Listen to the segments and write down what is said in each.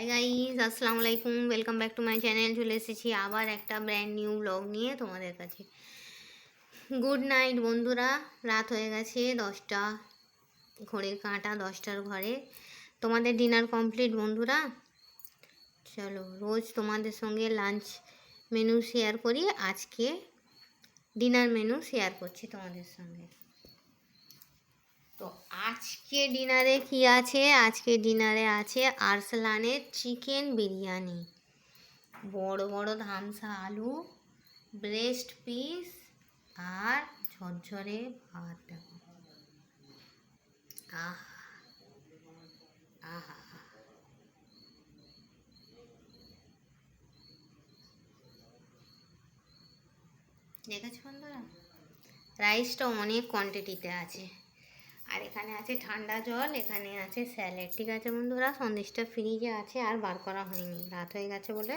Hi guys, আসসালামু আলাইকুম। Welcome back to my channel. চলে এসেছি আবার একটা ব্র্যান্ড নিউ ব্লগ নিয়ে তোমাদের কাছে। গুড নাইট বন্ধুরা। রাত হয়ে গেছে 10টা, ঘড়ির কাঁটা 10টার ঘরে। তোমাদের ডিনার কমপ্লিট বন্ধুরা? চলো, রোজ তোমাদের সঙ্গে লাঞ্চ মেনু শেয়ার করি, আজকে ডিনার মেনু শেয়ার করছি তোমাদের সঙ্গে। তো আজকে ডিনারে কি আছে? আজকে ডিনারে আছে আরসালানের চিকেন বিরিয়ানি, বড় বড় ধামসা আলু, ব্রেস্ট পিস আর ঝরঝরে ভাত। দেখো, আহা আহা, দেখেছো বন্ধুরা? রাইসটা অনেক কোয়ান্টিটিতে আছে। আর এখানে আছে ঠান্ডা জল, এখানে আছে স্যালাড। ঠিক আছে বন্ধুরা, সন্দেশটা ফ্রিজে আছে, আর বার করা হয়নি, রাত হয়ে গেছে বলে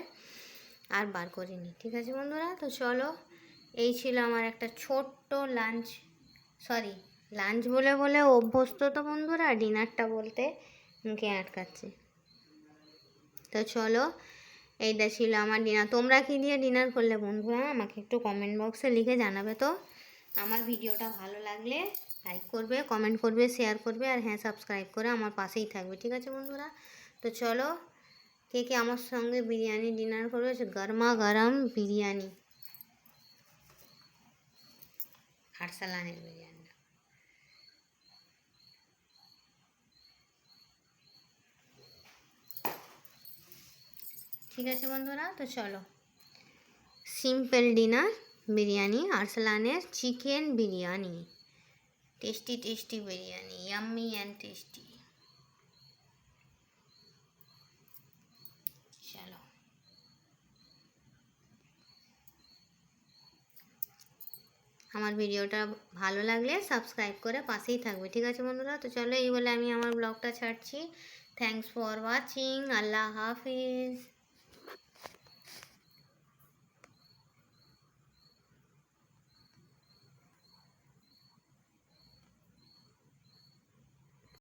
আর বার করিনি। ঠিক আছে বন্ধুরা, তো চলো, এই ছিল আমার একটা ছোট্ট লাঞ্চ। সরি, লাঞ্চ বলে বলে অভ্যস্ত তো বন্ধুরা, ডিনারটা বলতে মুখে আটকাচ্ছে। তো চলো, এইটা ছিল আমার ডিনার। তোমরা কি দিয়ে ডিনার করলে বন্ধুরা? আমাকে একটু কমেন্ট বক্সে লিখে জানাবে তো। আমার ভিডিওটা ভালো লাগলে লাইক করবে, কমেন্ট করবে, শেয়ার করবে, আর হ্যাঁ, সাবস্ক্রাইব করে আমার পাশেই থাকবে। ঠিক আছে বন্ধুরা, তো চলো, কে কে আমার সঙ্গে বিরিয়ানি ডিনার করবে? গরমা গরম বিরিয়ানি, আরসালানের বিরিয়ানি। ঠিক আছে বন্ধুরা, তো চলো, সিম্পল ডিনার বিরিয়ানি, আরসালানের chicken biryani, tasty tasty biryani, yummy and tasty. চলো, আমার ভিডিওটা ভালো লাগলে সাবস্ক্রাইব করে পাশেই থাকবে। ঠিক আছে বন্ধুরা, তো চলো, এই বলে আমি আমার ব্লগটা ছাড়ছি। Thanks for watching. Allah Hafiz.